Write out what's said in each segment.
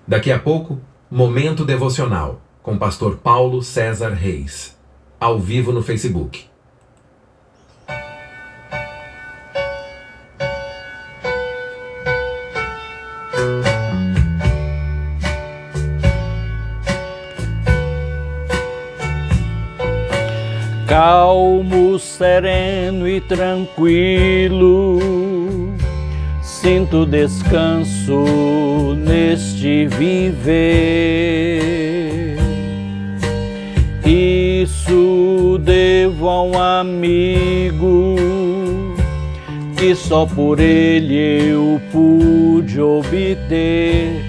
Daqui a pouco, Momento Devocional, com o pastor Paulo César Reis, ao vivo no Facebook. Calmo, sereno e tranquilo, sinto descanso neste viver. Isso devo a um amigo que só por ele eu pude obter.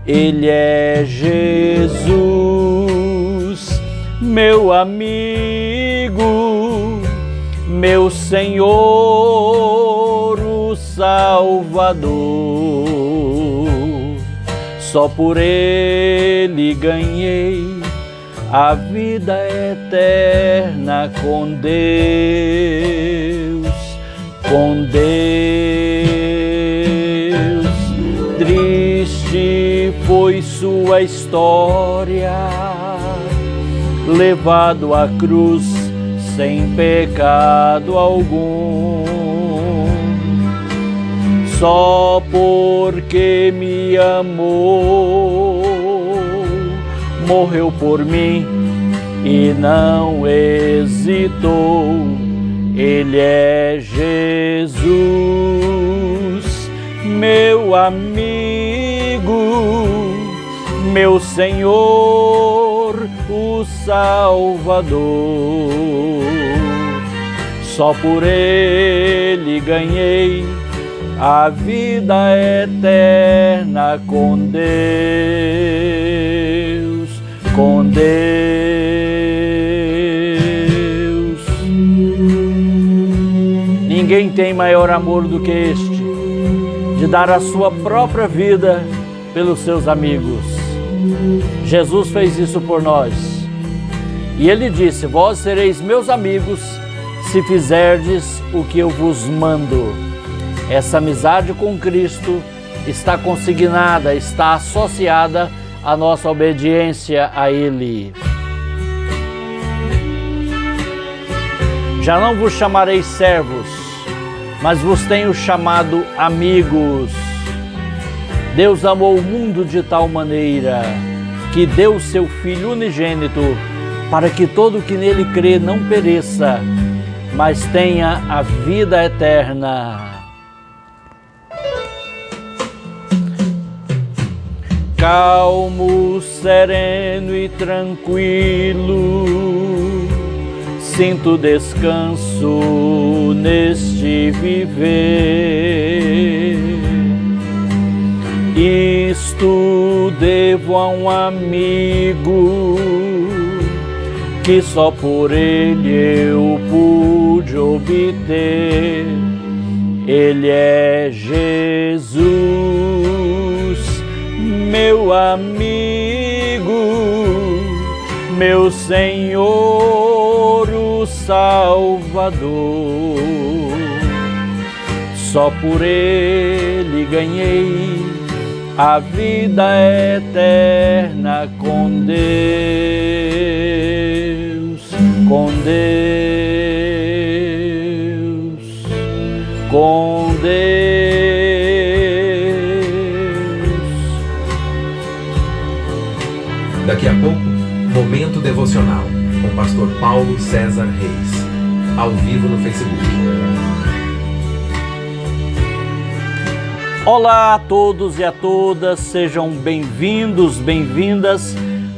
Ele é Jesus, meu amigo, meu Senhor, o Salvador. Só por ele ganhei a vida eterna com Deus, com Deus. Triste foi sua história, levado à cruz sem pecado algum. Só porque me amou, morreu por mim e não hesitou. Ele é Jesus, meu amigo, meu Senhor, o Salvador. Só por ele ganhei a vida eterna com Deus, com Deus. Ninguém tem maior amor do que este, de dar a sua própria vida pelos seus amigos. Jesus fez isso por nós. E ele disse: vós sereis meus amigos se fizerdes o que eu vos mando. Essa amizade com Cristo está consignada, está associada à nossa obediência a Ele. Já não vos chamarei servos, mas vos tenho chamado amigos. Deus amou o mundo de tal maneira que deu seu Filho unigênito para que todo o que nele crê não pereça, mas tenha a vida eterna. Calmo, sereno e tranquilo, sinto descanso neste viver. Isto devo a um amigo que só por ele eu pude obter. Ele é Jesus, meu amigo, meu Senhor, o Salvador. Só por ele ganhei a vida eterna com Deus, com Deus, com Deus. Daqui a pouco, Momento Devocional, com o pastor Paulo César Reis, ao vivo no Facebook. Olá a todos e a todas, sejam bem-vindos, bem-vindas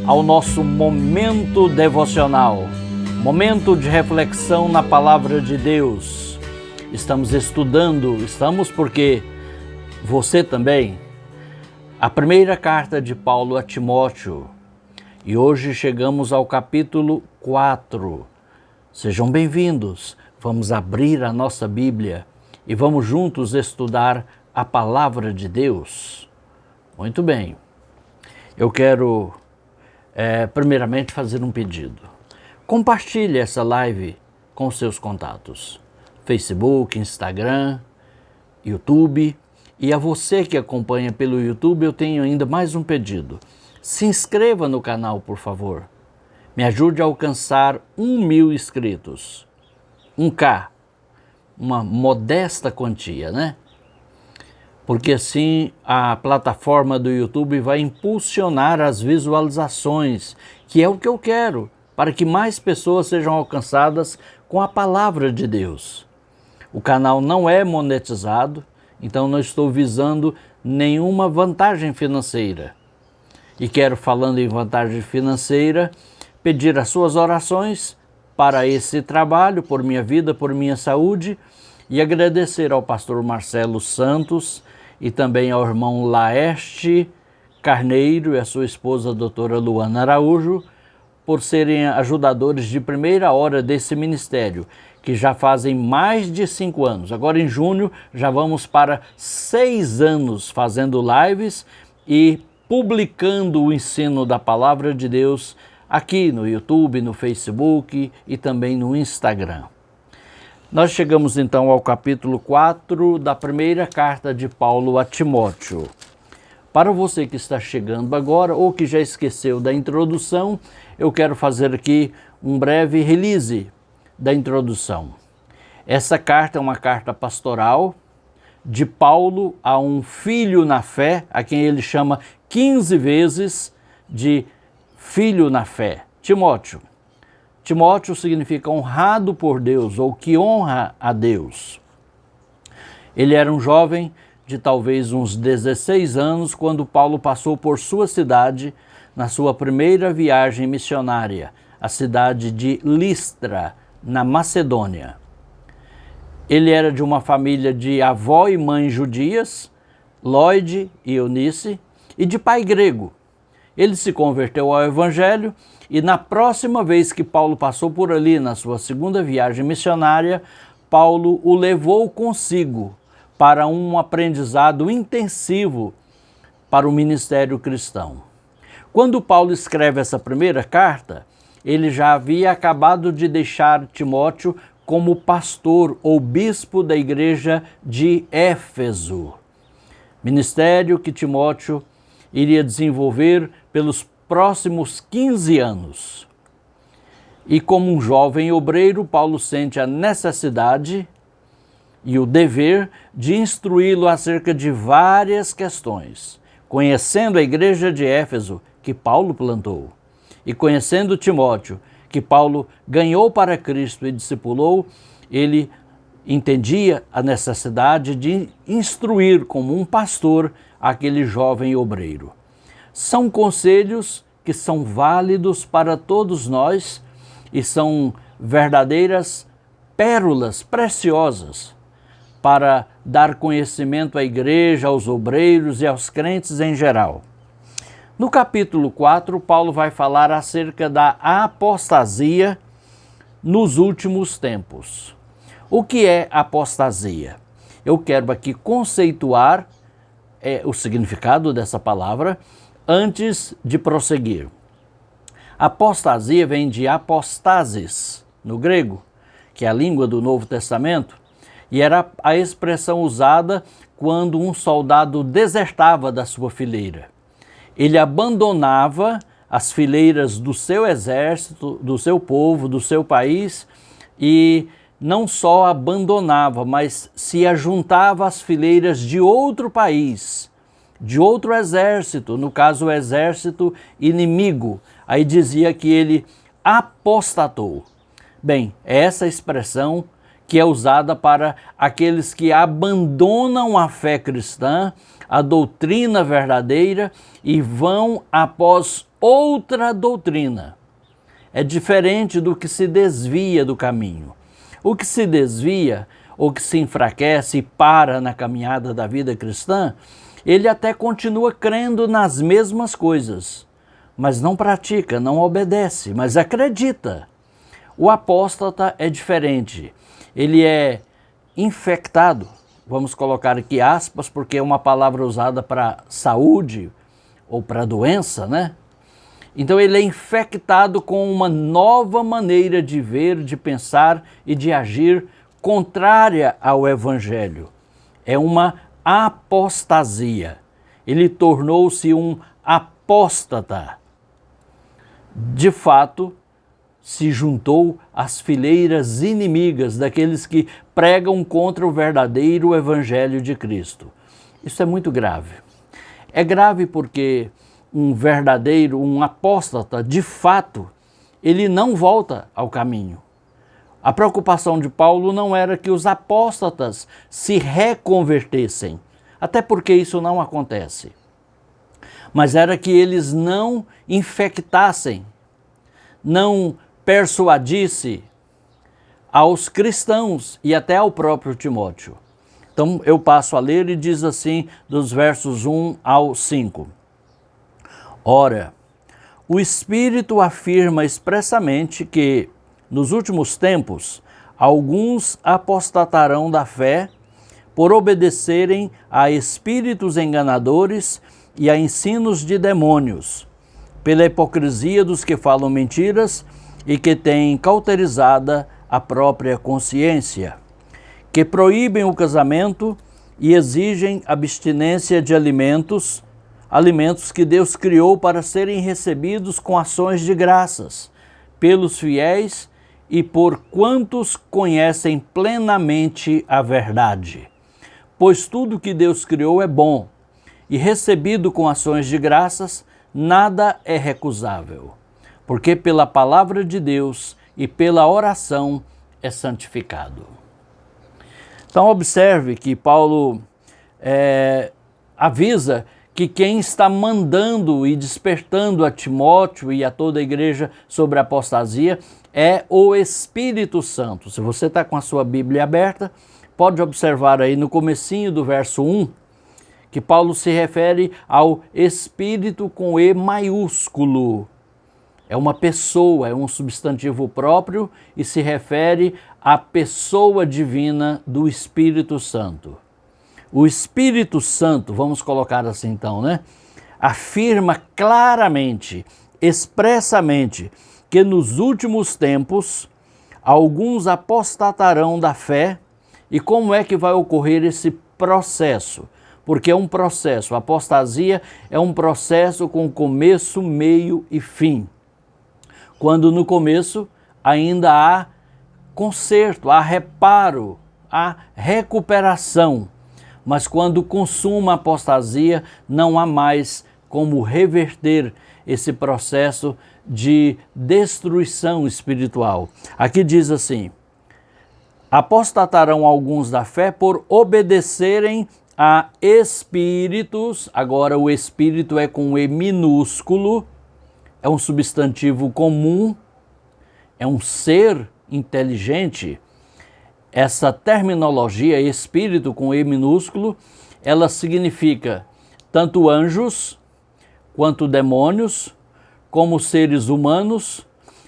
ao nosso Momento Devocional, momento de reflexão na Palavra de Deus. Estamos porque você também, a primeira carta de Paulo a Timóteo, e hoje chegamos ao capítulo 4. Sejam bem-vindos, vamos abrir a nossa Bíblia e vamos juntos estudar a Palavra de Deus. Muito bem. Eu quero, primeiramente, fazer um pedido. Compartilhe essa live com seus contatos. Facebook, Instagram, YouTube E a você que acompanha pelo YouTube, eu tenho ainda mais um pedido. Se inscreva no canal, por favor. Me ajude a alcançar 1.000 inscritos. 1K. Uma modesta quantia, né? Porque assim a plataforma do YouTube vai impulsionar as visualizações, que é o que eu quero, para que mais pessoas sejam alcançadas com a palavra de Deus. O canal não é monetizado, então não estou visando nenhuma vantagem financeira. E quero, falando em vantagem financeira, pedir as suas orações para esse trabalho, por minha vida, por minha saúde, e agradecer ao pastor Marcelo Santos e também ao irmão Laerte Carneiro e a sua esposa, a doutora Luana Araújo, por serem ajudadores de primeira hora desse ministério, que já fazem mais de 5 anos. Agora em junho já vamos para 6 anos fazendo lives e publicando o ensino da Palavra de Deus aqui no YouTube, no Facebook e também no Instagram. Nós chegamos então ao capítulo 4 da primeira carta de Paulo a Timóteo. Para você que está chegando agora ou que já esqueceu da introdução, eu quero fazer aqui um breve release da introdução. Essa carta é uma carta pastoral de Paulo a um filho na fé, a quem ele chama 15 vezes de filho na fé, Timóteo. Timóteo significa honrado por Deus ou que honra a Deus. Ele era um jovem de talvez uns 16 anos quando Paulo passou por sua cidade na sua primeira viagem missionária, a cidade de Listra, na Macedônia. Ele era de uma família de avó e mãe judias, Lóide e Eunice, e de pai grego. Ele se converteu ao Evangelho e na próxima vez que Paulo passou por ali, na sua segunda viagem missionária, Paulo o levou consigo para um aprendizado intensivo para o ministério cristão. Quando Paulo escreve essa primeira carta, ele já havia acabado de deixar Timóteo como pastor ou bispo da igreja de Éfeso. Ministério que Timóteo iria desenvolver pelos próximos 15 anos. E como um jovem obreiro, Paulo sente a necessidade e o dever de instruí-lo acerca de várias questões, conhecendo a igreja de Éfeso, que Paulo plantou, e conhecendo Timóteo, que Paulo ganhou para Cristo e discipulou, ele entendia a necessidade de instruir como um pastor aquele jovem obreiro. São conselhos que são válidos para todos nós e são verdadeiras pérolas preciosas para dar conhecimento à igreja, aos obreiros e aos crentes em geral. No capítulo 4, Paulo vai falar acerca da apostasia nos últimos tempos. O que é apostasia? Eu quero aqui conceituar o significado dessa palavra antes de prosseguir. Apostasia vem de apostasis, no grego, que é a língua do Novo Testamento, e era a expressão usada quando um soldado desertava da sua fileira. Ele abandonava as fileiras do seu exército, do seu povo, do seu país, e não só abandonava, mas se ajuntava às fileiras de outro país, de outro exército, no caso o exército inimigo. Aí dizia que ele apostatou. Bem, é essa expressão que é usada para aqueles que abandonam a fé cristã, a doutrina verdadeira e vão após outra doutrina. É diferente do que se desvia do caminho. O que se desvia ou que se enfraquece e para na caminhada da vida cristã, ele até continua crendo nas mesmas coisas, mas não pratica, não obedece, mas acredita. O apóstata é diferente. Ele é infectado, vamos colocar aqui aspas, porque é uma palavra usada para saúde ou para doença, né? Então ele é infectado com uma nova maneira de ver, de pensar e de agir contrária ao Evangelho. É uma apostasia. Ele tornou-se um apóstata. De fato, se juntou às fileiras inimigas daqueles que pregam contra o verdadeiro evangelho de Cristo. Isso é muito grave. É grave porque um apóstata, de fato, ele não volta ao caminho. A preocupação de Paulo não era que os apóstatas se reconvertessem, até porque isso não acontece, mas era que eles não infectassem, não persuadisse aos cristãos e até ao próprio Timóteo. Então eu passo a ler e diz assim, dos versos 1 ao 5. Ora, o Espírito afirma expressamente que, nos últimos tempos, alguns apostatarão da fé por obedecerem a espíritos enganadores e a ensinos de demônios, pela hipocrisia dos que falam mentiras e que têm cauterizada a própria consciência, que proíbem o casamento e exigem abstinência de alimentos que Deus criou para serem recebidos com ações de graças pelos fiéis e por quantos conhecem plenamente a verdade. Pois tudo que Deus criou é bom, e recebido com ações de graças, nada é recusável, porque pela palavra de Deus e pela oração é santificado. Então observe que Paulo avisa que quem está mandando e despertando a Timóteo e a toda a igreja sobre a apostasia é o Espírito Santo. Se você está com a sua Bíblia aberta, pode observar aí no comecinho do verso 1, que Paulo se refere ao Espírito com E maiúsculo. É uma pessoa, é um substantivo próprio e se refere à pessoa divina do Espírito Santo. O Espírito Santo, vamos colocar assim então, né? Afirma claramente, expressamente, que nos últimos tempos alguns apostatarão da fé. E como é que vai ocorrer esse processo? Porque é um processo, a apostasia é um processo com começo, meio e fim. Quando no começo ainda há conserto, há reparo, há recuperação. Mas quando consuma a apostasia, não há mais como reverter esse processo de destruição espiritual. Aqui diz assim: apostatarão alguns da fé por obedecerem a espíritos. Agora o espírito é com E minúsculo, é um substantivo comum, é um ser inteligente. Essa terminologia, espírito com E minúsculo, ela significa tanto anjos, quanto demônios, como seres humanos,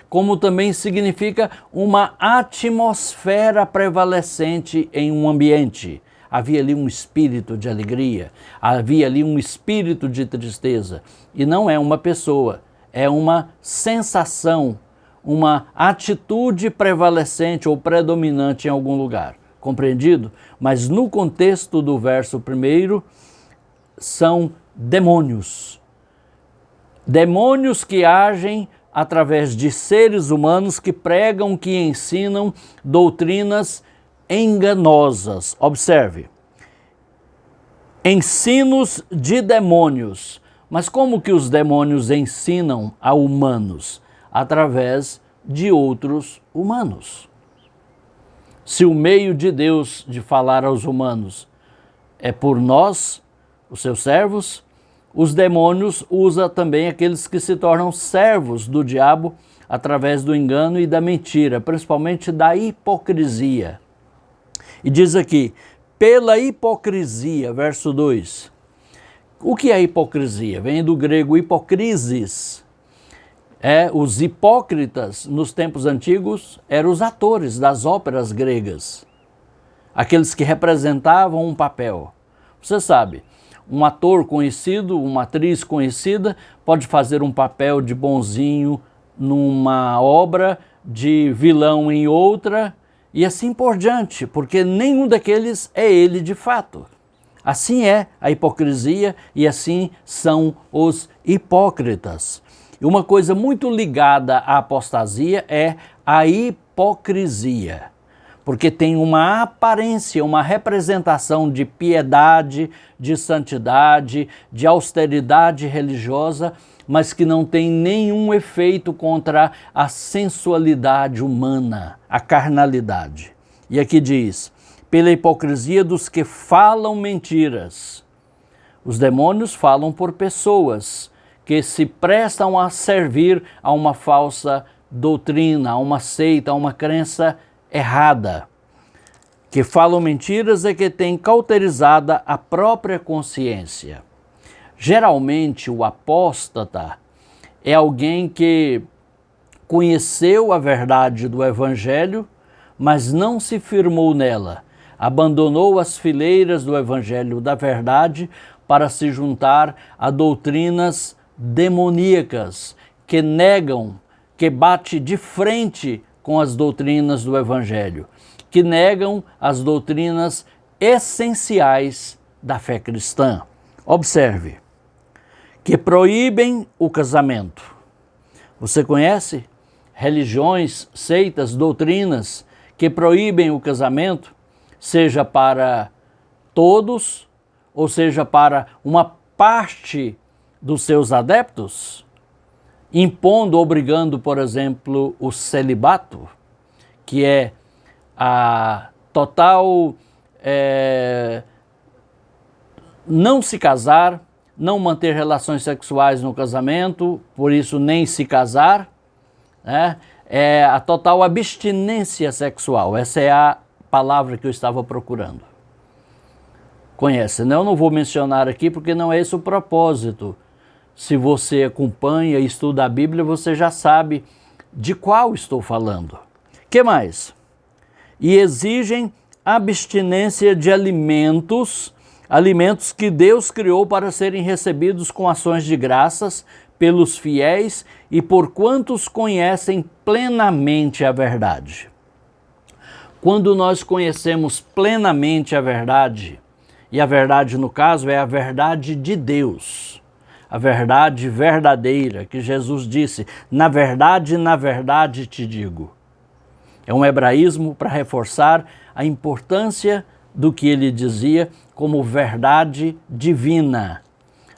como também significa uma atmosfera prevalecente em um ambiente. Havia ali um espírito de alegria, havia ali um espírito de tristeza. E não é uma pessoa, é uma sensação, uma atitude prevalecente ou predominante em algum lugar. Compreendido? Mas no contexto do verso 1, são demônios. Demônios que agem através de seres humanos que pregam, que ensinam doutrinas enganosas. Observe. Ensinos de demônios. Mas como que os demônios ensinam a humanos? Através de outros humanos. Se o meio de Deus de falar aos humanos é por nós, os seus servos, os demônios usam também aqueles que se tornam servos do diabo através do engano e da mentira, principalmente da hipocrisia. E diz aqui, pela hipocrisia, verso 2. O que é hipocrisia? Vem do grego hipokrisis. Os hipócritas, nos tempos antigos, eram os atores das óperas gregas. Aqueles que representavam um papel. Você sabe, um ator conhecido, uma atriz conhecida, pode fazer um papel de bonzinho numa obra, de vilão em outra, e assim por diante, porque nenhum daqueles é ele de fato. Assim é a hipocrisia e assim são os hipócritas. E uma coisa muito ligada à apostasia é a hipocrisia, porque tem uma aparência, uma representação de piedade, de santidade, de austeridade religiosa, mas que não tem nenhum efeito contra a sensualidade humana, a carnalidade. E aqui diz: pela hipocrisia dos que falam mentiras. Os demônios falam por pessoas que se prestam a servir a uma falsa doutrina, a uma seita, a uma crença errada. Que falam mentiras e que têm cauterizada a própria consciência. Geralmente o apóstata é alguém que conheceu a verdade do Evangelho, mas não se firmou nela. Abandonou as fileiras do Evangelho da verdade para se juntar a doutrinas demoníacas que negam, que bate de frente com as doutrinas do Evangelho, que negam as doutrinas essenciais da fé cristã. Observe, que proíbem o casamento. Você conhece religiões, seitas, doutrinas que proíbem o casamento, seja para todos ou seja para uma parte dos seus adeptos, impondo, obrigando, por exemplo, o celibato, que é a total não se casar, não manter relações sexuais no casamento, por isso nem se casar, né? É a total abstinência sexual. Essa é a palavra que eu estava procurando. Conhece, né? Eu não vou mencionar aqui porque não é esse o propósito. Se você acompanha e estuda a Bíblia, você já sabe de qual estou falando. Que mais? E exigem abstinência de alimentos que Deus criou para serem recebidos com ações de graças pelos fiéis e por quantos conhecem plenamente a verdade. Quando nós conhecemos plenamente a verdade, e a verdade no caso é a verdade de Deus, a verdade verdadeira, que Jesus disse, na verdade te digo. É um hebraísmo para reforçar a importância do que ele dizia como verdade divina,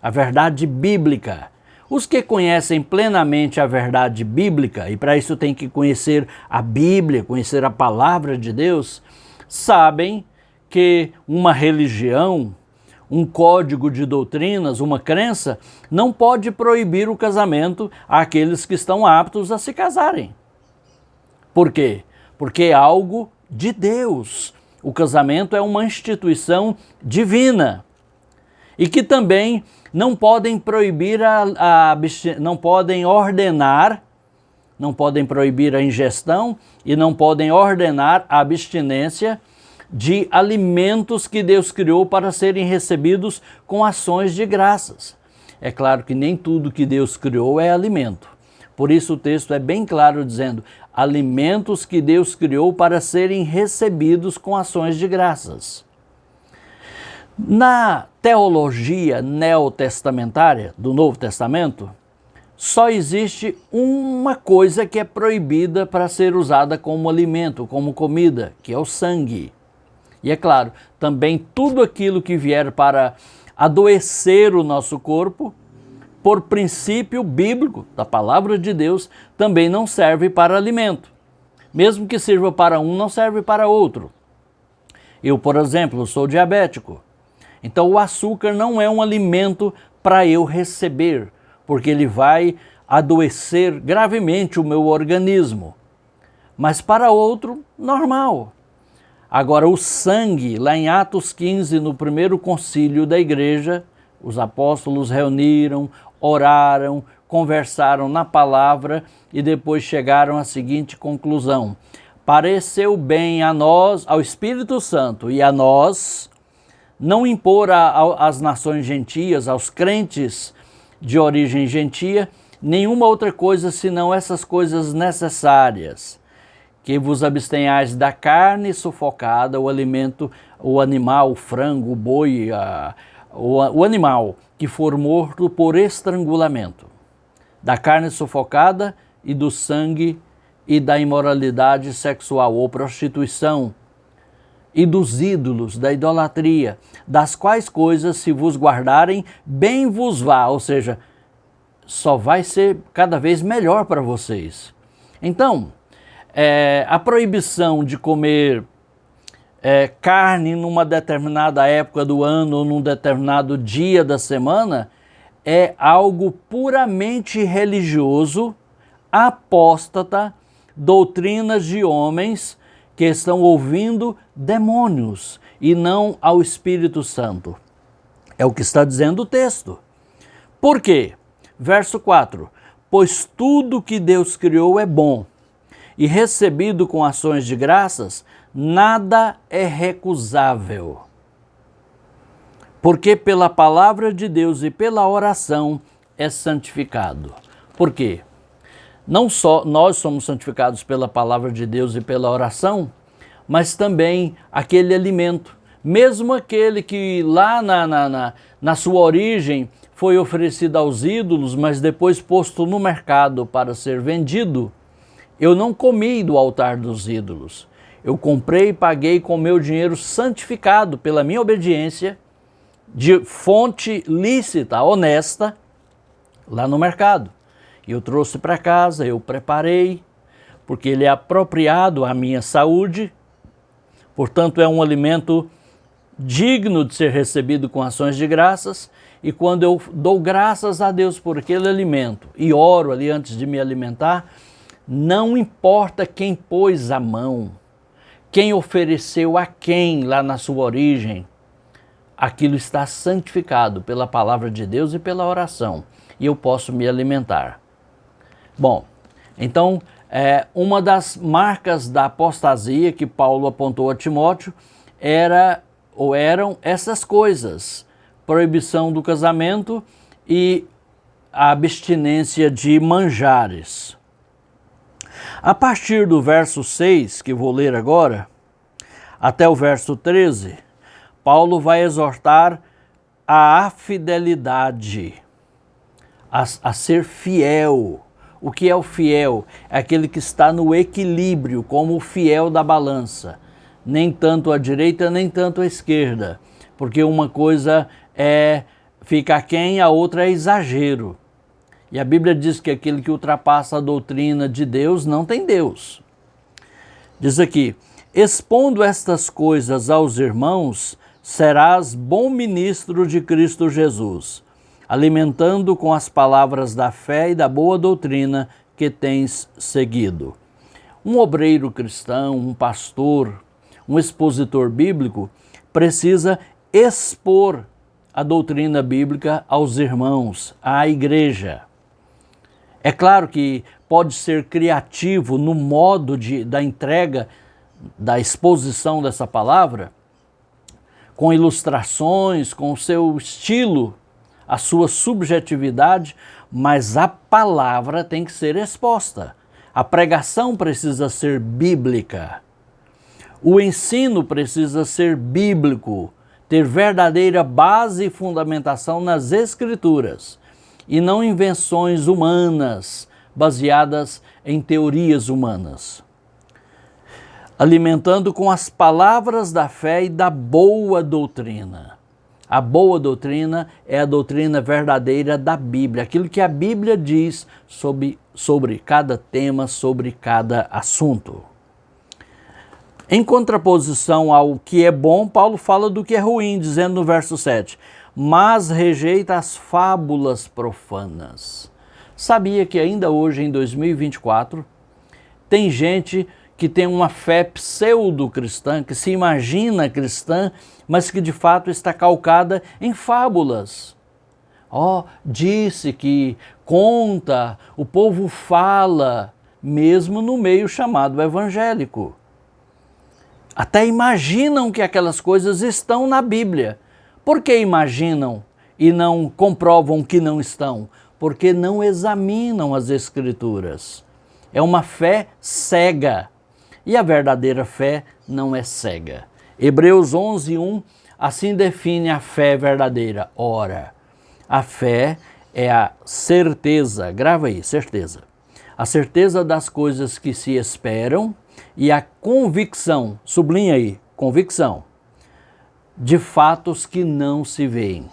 a verdade bíblica. Os que conhecem plenamente a verdade bíblica, e para isso tem que conhecer a Bíblia, conhecer a palavra de Deus, sabem que uma religião, um código de doutrinas, uma crença, não pode proibir o casamento àqueles que estão aptos a se casarem. Por quê? Porque é algo de Deus. O casamento é uma instituição divina. E que também não podem proibir não podem ordenar, não podem proibir a ingestão e não podem ordenar a abstinência de alimentos que Deus criou para serem recebidos com ações de graças. É claro que nem tudo que Deus criou é alimento. Por isso o texto é bem claro dizendo, alimentos que Deus criou para serem recebidos com ações de graças. Na teologia neotestamentária do Novo Testamento, só existe uma coisa que é proibida para ser usada como alimento, como comida, que é o sangue. E é claro, também tudo aquilo que vier para adoecer o nosso corpo, por princípio bíblico da palavra de Deus, também não serve para alimento. Mesmo que sirva para um, não serve para outro. Eu, por exemplo, sou diabético. Então o açúcar não é um alimento para eu receber, porque ele vai adoecer gravemente o meu organismo. Mas para outro, normal. Agora o sangue, lá em Atos 15, no primeiro concílio da igreja, os apóstolos reuniram, oraram, conversaram na palavra e depois chegaram à seguinte conclusão: pareceu bem a nós, ao Espírito Santo e a nós, não impor às nações gentias, aos crentes de origem gentia, nenhuma outra coisa senão essas coisas necessárias, que vos abstenhais da carne sufocada, o alimento, o animal, o frango, o boi, o animal que for morto por estrangulamento, da carne sufocada e do sangue e da imoralidade sexual ou prostituição, e dos ídolos, da idolatria, das quais coisas se vos guardarem, bem vos vá, ou seja, só vai ser cada vez melhor para vocês. Então, a proibição de comer carne numa determinada época do ano ou num determinado dia da semana é algo puramente religioso, apóstata, doutrinas de homens que estão ouvindo demônios e não ao Espírito Santo. É o que está dizendo o texto. Por quê? Verso 4. Pois tudo que Deus criou é bom, e recebido com ações de graças, nada é recusável. Porque pela palavra de Deus e pela oração é santificado. Por quê? Não só nós somos santificados pela palavra de Deus e pela oração, mas também aquele alimento, mesmo aquele que lá na sua origem foi oferecido aos ídolos, mas depois posto no mercado para ser vendido, eu não comi do altar dos ídolos. Eu comprei e paguei com meu dinheiro santificado pela minha obediência, de fonte lícita, honesta, lá no mercado. Eu trouxe para casa, eu preparei, porque ele é apropriado à minha saúde, portanto é um alimento digno de ser recebido com ações de graças, e quando eu dou graças a Deus por aquele alimento e oro ali antes de me alimentar, não importa quem pôs a mão, quem ofereceu a quem lá na sua origem, aquilo está santificado pela palavra de Deus e pela oração, e eu posso me alimentar. Bom, então, uma das marcas da apostasia que Paulo apontou a Timóteo eram essas coisas: proibição do casamento e a abstinência de manjares. A partir do verso 6, que vou ler agora, até o verso 13, Paulo vai exortar a fidelidade, a ser fiel. O que é o fiel? É aquele que está no equilíbrio, como o fiel da balança. Nem tanto à direita, nem tanto à esquerda. Porque uma coisa fica aquém, a outra é exagero. E a Bíblia diz que aquele que ultrapassa a doutrina de Deus não tem Deus. Diz aqui: expondo estas coisas aos irmãos, serás bom ministro de Cristo Jesus, alimentando com as palavras da fé e da boa doutrina que tens seguido. Um obreiro cristão, um pastor, um expositor bíblico precisa expor a doutrina bíblica aos irmãos, à igreja. É claro que pode ser criativo no modo da entrega, da exposição dessa palavra, com ilustrações, com o seu estilo, a sua subjetividade, mas a palavra tem que ser exposta. A pregação precisa ser bíblica. O ensino precisa ser bíblico, ter verdadeira base e fundamentação nas Escrituras, e não invenções humanas, baseadas em teorias humanas. Alimentando com as palavras da fé e da boa doutrina. A boa doutrina é a doutrina verdadeira da Bíblia, aquilo que a Bíblia diz sobre cada tema, sobre cada assunto. Em contraposição ao que é bom, Paulo fala do que é ruim, dizendo no verso 7, mas rejeita as fábulas profanas. Sabia que ainda hoje, em 2024, tem gente que tem uma fé pseudo-cristã, que se imagina cristã, mas que de fato está calcada em fábulas. Disse que, conta, o povo fala, mesmo no meio chamado evangélico. Até imaginam que aquelas coisas estão na Bíblia. Por que imaginam e não comprovam que não estão? Porque não examinam as Escrituras. É uma fé cega. E a verdadeira fé não é cega. Hebreus 11:1 assim define a fé verdadeira. Ora, a fé é a certeza, grava aí, certeza. A certeza das coisas que se esperam e a convicção, sublinha aí, convicção, de fatos que não se veem.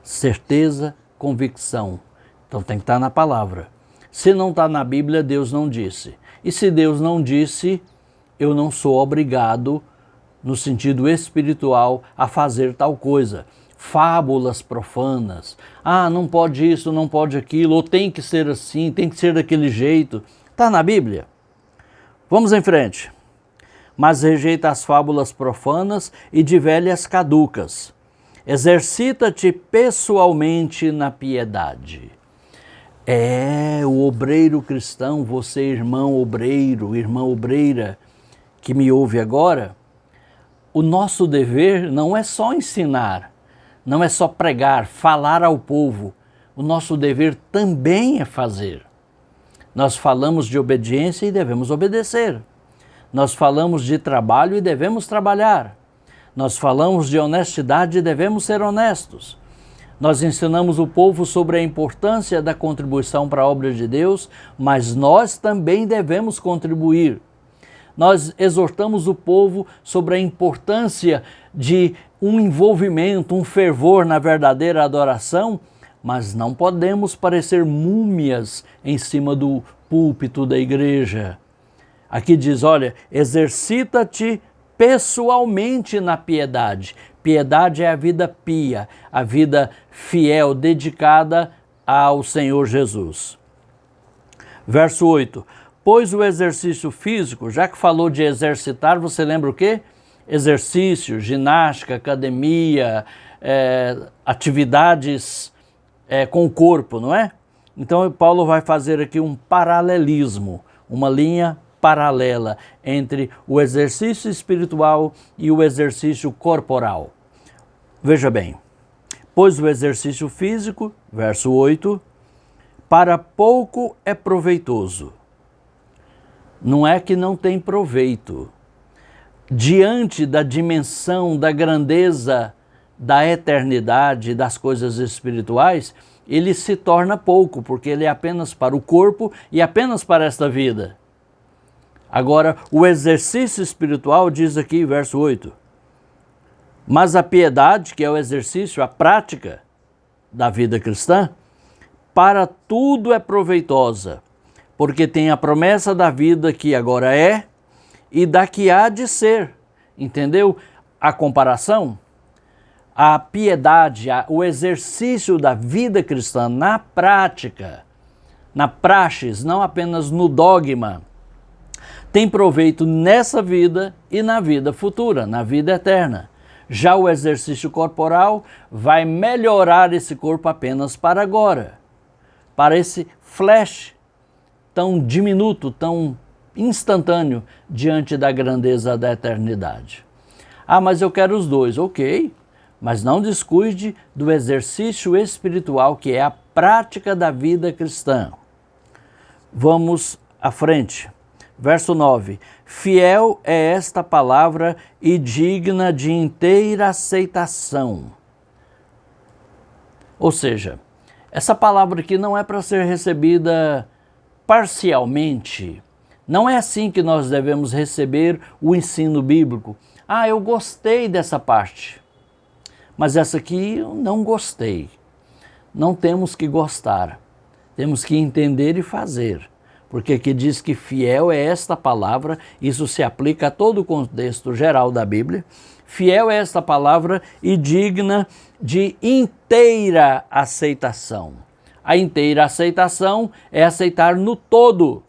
Certeza, convicção. Então tem que estar na palavra. Se não está na Bíblia, Deus não disse. E se Deus não disse, eu não sou obrigado, no sentido espiritual, a fazer tal coisa. Fábulas profanas. Ah, não pode isso, não pode aquilo, ou tem que ser assim, tem que ser daquele jeito. Está na Bíblia. Vamos em frente. Mas rejeita as fábulas profanas e de velhas caducas. Exercita-te pessoalmente na piedade. O obreiro cristão, você irmão obreiro, irmã obreira, que me ouve agora, o nosso dever não é só ensinar, não é só pregar, falar ao povo. O nosso dever também é fazer. Nós falamos de obediência e devemos obedecer. Nós falamos de trabalho e devemos trabalhar. Nós falamos de honestidade e devemos ser honestos. Nós ensinamos o povo sobre a importância da contribuição para a obra de Deus, mas nós também devemos contribuir. Nós exortamos o povo sobre a importância de um envolvimento, um fervor na verdadeira adoração, mas não podemos parecer múmias em cima do púlpito da igreja. Aqui diz, olha, exercita-te pessoalmente na piedade. Piedade é a vida pia, a vida fiel, dedicada ao Senhor Jesus. Verso 8. Pois o exercício físico, já que falou de exercitar, você lembra o quê? Exercício, ginástica, academia, atividades com o corpo, não é? Então Paulo vai fazer aqui um paralelismo, uma linha paralela entre o exercício espiritual e o exercício corporal. Veja bem, pois o exercício físico, verso 8, para pouco é proveitoso. Não é que não tem proveito. Diante da dimensão, da grandeza, da eternidade, das coisas espirituais, ele se torna pouco, porque ele é apenas para o corpo e apenas para esta vida. Agora, o exercício espiritual diz aqui, verso 8, mas a piedade, que é o exercício, a prática da vida cristã, para tudo é proveitosa, porque tem a promessa da vida que agora é e da que há de ser. Entendeu a comparação? A piedade, o exercício da vida cristã na prática, na praxis, não apenas no dogma, tem proveito nessa vida e na vida futura, na vida eterna. Já o exercício corporal vai melhorar esse corpo apenas para agora, para esse flash tão diminuto, tão instantâneo diante da grandeza da eternidade. Ah, mas eu quero os dois. Ok, mas não descuide do exercício espiritual, que é a prática da vida cristã. Vamos à frente. Verso 9. Fiel é esta palavra e digna de inteira aceitação. Ou seja, essa palavra aqui não é para ser recebida parcialmente. Não é assim que nós devemos receber o ensino bíblico. Ah, eu gostei dessa parte, mas essa aqui eu não gostei. Não temos que gostar, temos que entender e fazer. Porque aqui diz que fiel é esta palavra, isso se aplica a todo o contexto geral da Bíblia. Fiel é esta palavra e digna de inteira aceitação. A inteira aceitação é aceitar no todo,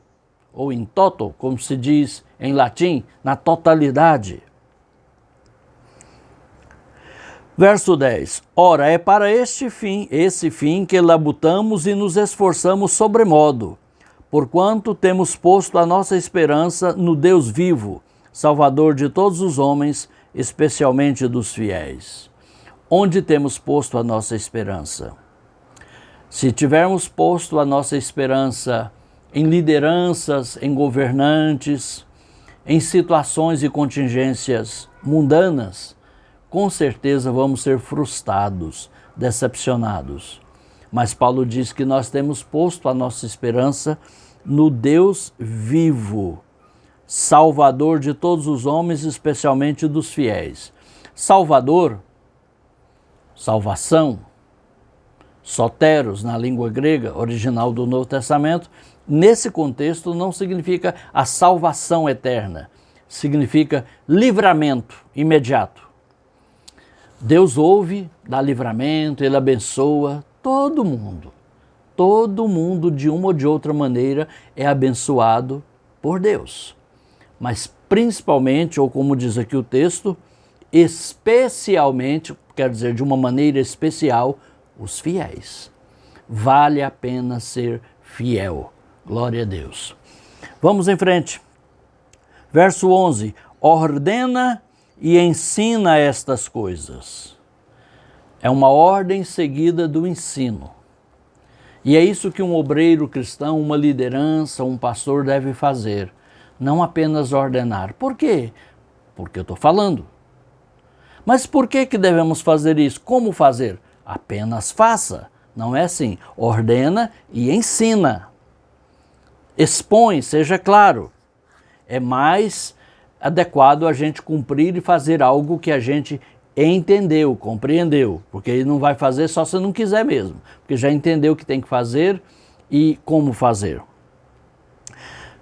ou in toto, como se diz em latim, na totalidade. Verso 10. Ora, é para esse fim que labutamos e nos esforçamos sobremodo, porquanto temos posto a nossa esperança no Deus vivo, Salvador de todos os homens, especialmente dos fiéis. Onde temos posto a nossa esperança? Se tivermos posto a nossa esperança em lideranças, em governantes, em situações e contingências mundanas, com certeza vamos ser frustrados, decepcionados. Mas Paulo diz que nós temos posto a nossa esperança no Deus vivo, Salvador de todos os homens, especialmente dos fiéis. Salvador, salvação, soteros na língua grega, original do Novo Testamento, nesse contexto não significa a salvação eterna, significa livramento imediato. Deus ouve, dá livramento, Ele abençoa todo mundo. Todo mundo, de uma ou de outra maneira, é abençoado por Deus. Mas principalmente, ou como diz aqui o texto, especialmente, quer dizer, de uma maneira especial, os fiéis. Vale a pena ser fiel. Glória a Deus. Vamos em frente. Verso 11. Ordena e ensina estas coisas. É uma ordem seguida do ensino. E é isso que um obreiro cristão, uma liderança, um pastor deve fazer. Não apenas ordenar. Por quê? Porque eu estou falando. Mas por que devemos fazer isso? Como fazer? Apenas faça. Não é assim. Ordena e ensina. Expõe, seja claro. É mais adequado a gente cumprir e fazer algo que a gente entendeu, compreendeu. Porque ele não vai fazer só se não quiser mesmo. Porque já entendeu o que tem que fazer e como fazer.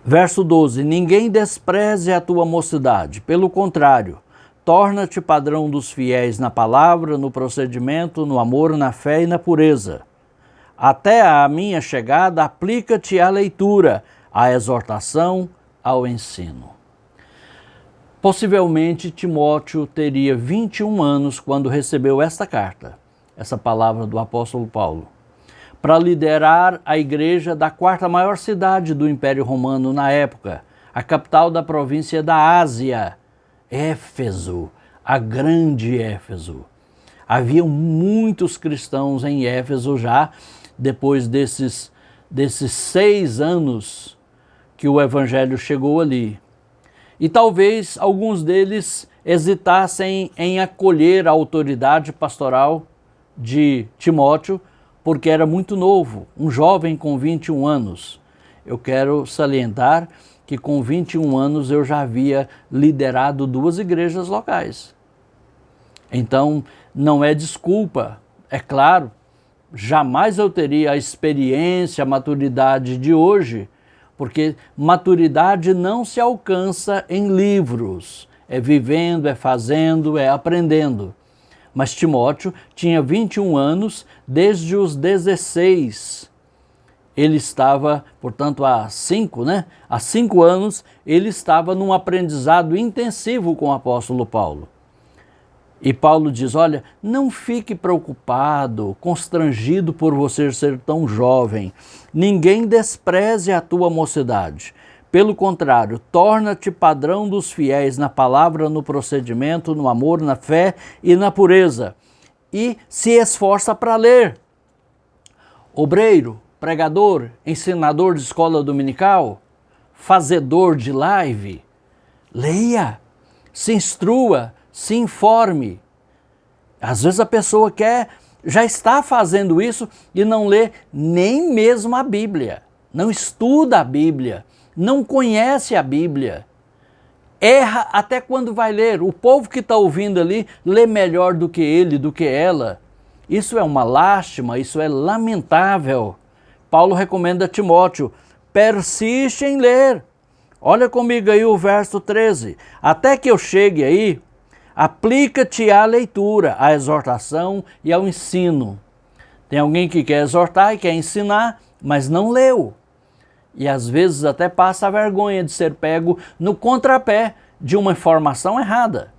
Verso 12. Ninguém despreze a tua mocidade. Pelo contrário, torna-te padrão dos fiéis na palavra, no procedimento, no amor, na fé e na pureza. Até a minha chegada, aplica-te à leitura, à exortação, ao ensino. Possivelmente Timóteo teria 21 anos quando recebeu esta carta, essa palavra do apóstolo Paulo, para liderar a igreja da quarta maior cidade do Império Romano na época, a capital da província da Ásia, Éfeso, a grande Éfeso. Havia muitos cristãos em Éfeso já, depois desses 6 anos que o evangelho chegou ali. E talvez alguns deles hesitassem em acolher a autoridade pastoral de Timóteo, porque era muito novo, um jovem com 21 anos. Eu quero salientar que com 21 anos eu já havia liderado 2 igrejas locais. Então, não é desculpa, é claro, jamais eu teria a experiência, a maturidade de hoje, porque maturidade não se alcança em livros, é vivendo, é fazendo, é aprendendo. Mas Timóteo tinha 21 anos, desde os 16. Ele estava, portanto, há 5 anos, ele estava num aprendizado intensivo com o apóstolo Paulo. E Paulo diz, olha, não fique preocupado, constrangido por você ser tão jovem. Ninguém despreze a tua mocidade. Pelo contrário, torna-te padrão dos fiéis na palavra, no procedimento, no amor, na fé e na pureza. E se esforça para ler. Obreiro, pregador, ensinador de escola dominical, fazedor de live, leia, se instrua, se informe. Às vezes a pessoa já está fazendo isso e não lê nem mesmo a Bíblia, não estuda a Bíblia, não conhece a Bíblia, erra até quando vai ler. O povo que está ouvindo ali lê melhor do que ele, do que ela. Isso é uma lástima, isso é lamentável. Paulo recomenda a Timóteo, persiste em ler. Olha comigo aí o verso 13. Até que eu chegue aí, aplica-te à leitura, à exortação e ao ensino. Tem alguém que quer exortar e quer ensinar, mas não leu. E às vezes até passa a vergonha de ser pego no contrapé de uma informação errada.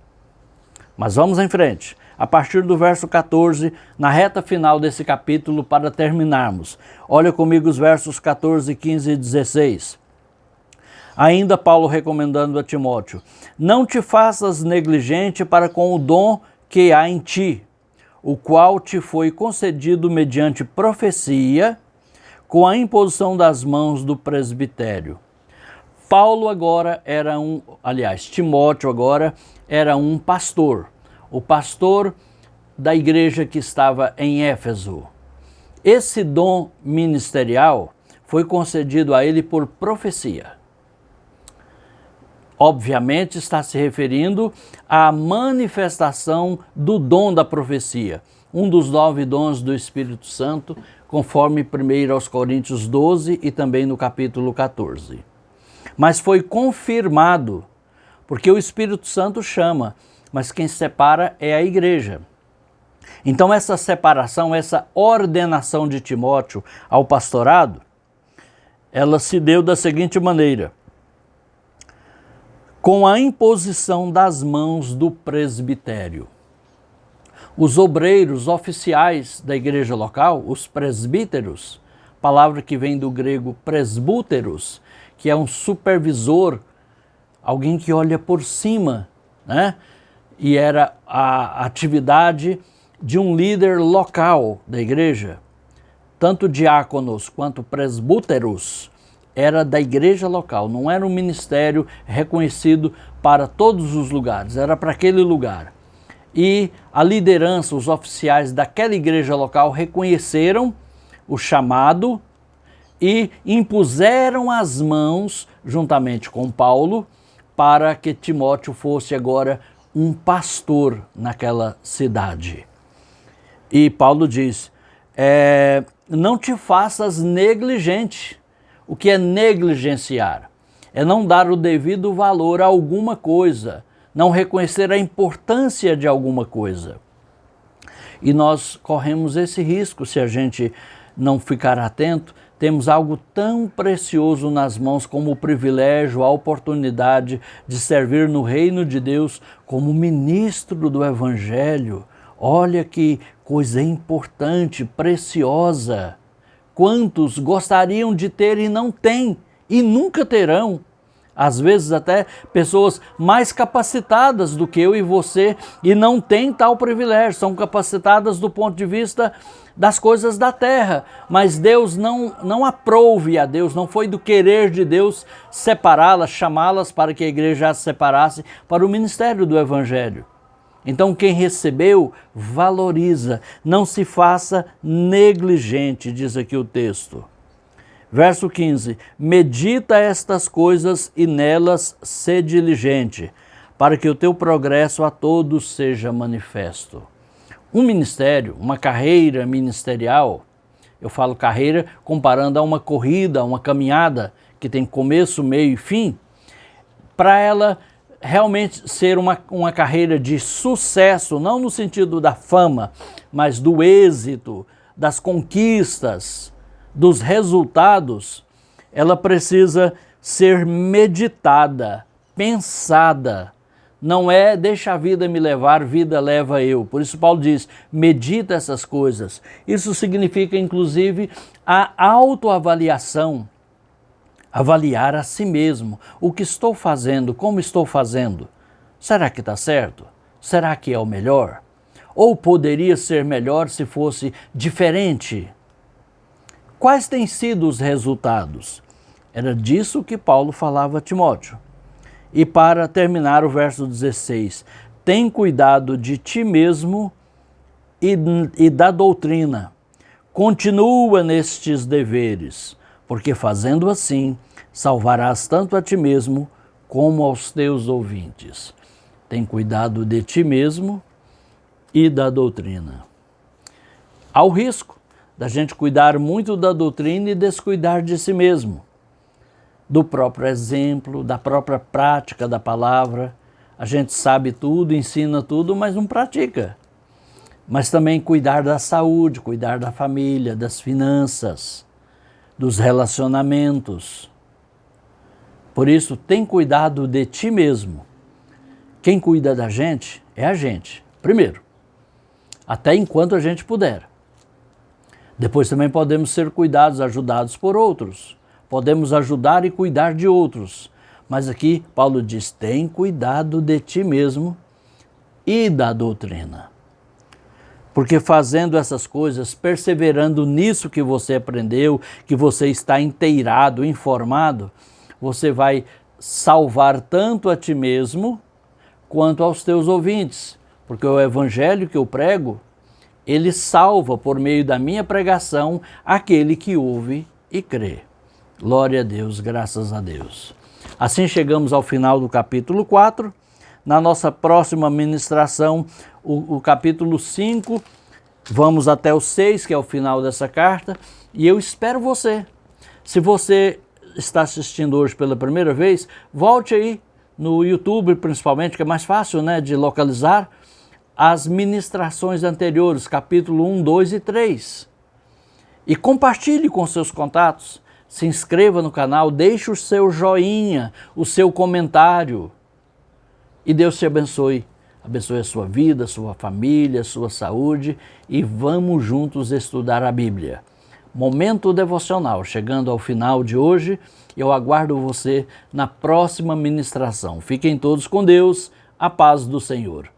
Mas vamos em frente. A partir do verso 14, na reta final desse capítulo, para terminarmos. Olha comigo os versos 14, 15 e 16. Ainda Paulo recomendando a Timóteo, não te faças negligente para com o dom que há em ti, o qual te foi concedido mediante profecia, com a imposição das mãos do presbitério. Timóteo agora era um pastor, o pastor da igreja que estava em Éfeso. Esse dom ministerial foi concedido a ele por profecia. Obviamente está se referindo à manifestação do dom da profecia, um dos 9 dons do Espírito Santo, conforme 1 aos Coríntios 12 e também no capítulo 14. Mas foi confirmado, porque o Espírito Santo chama, mas quem separa é a igreja. Então essa separação, essa ordenação de Timóteo ao pastorado, ela se deu da seguinte maneira: com a imposição das mãos do presbitério. Os obreiros oficiais da igreja local, os presbíteros, palavra que vem do grego presbúteros, que é um supervisor, alguém que olha por cima, né? E era a atividade de um líder local da igreja. Tanto diáconos quanto presbúteros era da igreja local, não era um ministério reconhecido para todos os lugares, era para aquele lugar. E a liderança, os oficiais daquela igreja local reconheceram o chamado e impuseram as mãos, juntamente com Paulo, para que Timóteo fosse agora um pastor naquela cidade. E Paulo diz, não te faças negligente. O que é negligenciar? É não dar o devido valor a alguma coisa, não reconhecer a importância de alguma coisa. E nós corremos esse risco se a gente não ficar atento. Temos algo tão precioso nas mãos como o privilégio, a oportunidade de servir no reino de Deus como ministro do Evangelho. Olha que coisa importante, preciosa. Quantos gostariam de ter e não têm, e nunca terão. Às vezes até pessoas mais capacitadas do que eu e você e não têm tal privilégio, são capacitadas do ponto de vista das coisas da terra, mas Deus não aprove a Deus, não foi do querer de Deus separá-las, chamá-las para que a igreja as separasse para o ministério do Evangelho. Então quem recebeu, valoriza, não se faça negligente, diz aqui o texto. Verso 15, medita estas coisas e nelas sê diligente, para que o teu progresso a todos seja manifesto. Um ministério, uma carreira ministerial, eu falo carreira comparando a uma corrida, a uma caminhada, que tem começo, meio e fim, para ela realmente ser uma carreira de sucesso, não no sentido da fama, mas do êxito, das conquistas, dos resultados, ela precisa ser meditada, pensada. Não é deixa a vida me levar, vida leva eu. Por isso Paulo diz, medita essas coisas. Isso significa inclusive a autoavaliação. Avaliar a si mesmo, o que estou fazendo, como estou fazendo. Será que está certo? Será que é o melhor? Ou poderia ser melhor se fosse diferente? Quais têm sido os resultados? Era disso que Paulo falava a Timóteo. E para terminar o verso 16, tem cuidado de ti mesmo e da doutrina. Continua nestes deveres, porque fazendo assim, salvarás tanto a ti mesmo como aos teus ouvintes. Tem cuidado de ti mesmo e da doutrina. Há o risco da gente cuidar muito da doutrina e descuidar de si mesmo, do próprio exemplo, da própria prática da palavra. A gente sabe tudo, ensina tudo, mas não pratica. Mas também cuidar da saúde, cuidar da família, das finanças, dos relacionamentos. Por isso, tem cuidado de ti mesmo. Quem cuida da gente é a gente, primeiro, até enquanto a gente puder. Depois também podemos ser cuidados, ajudados por outros. Podemos ajudar e cuidar de outros. Mas aqui Paulo diz, tem cuidado de ti mesmo e da doutrina. Porque fazendo essas coisas, perseverando nisso que você aprendeu, que você está inteirado, informado, você vai salvar tanto a ti mesmo quanto aos teus ouvintes, porque o evangelho que eu prego, ele salva por meio da minha pregação aquele que ouve e crê. Glória a Deus, graças a Deus. Assim chegamos ao final do capítulo 4. Na nossa próxima ministração, o capítulo 5, vamos até o 6, que é o final dessa carta, e eu espero você. Se você está assistindo hoje pela primeira vez, volte aí no YouTube, principalmente, que é mais fácil, né, de localizar as ministrações anteriores, capítulo 1, 2 e 3. E compartilhe com seus contatos, se inscreva no canal, deixe o seu joinha, o seu comentário. E Deus te abençoe. Abençoe a sua vida, a sua família, a sua saúde e vamos juntos estudar a Bíblia. Momento devocional, chegando ao final de hoje, eu aguardo você na próxima ministração. Fiquem todos com Deus, a paz do Senhor.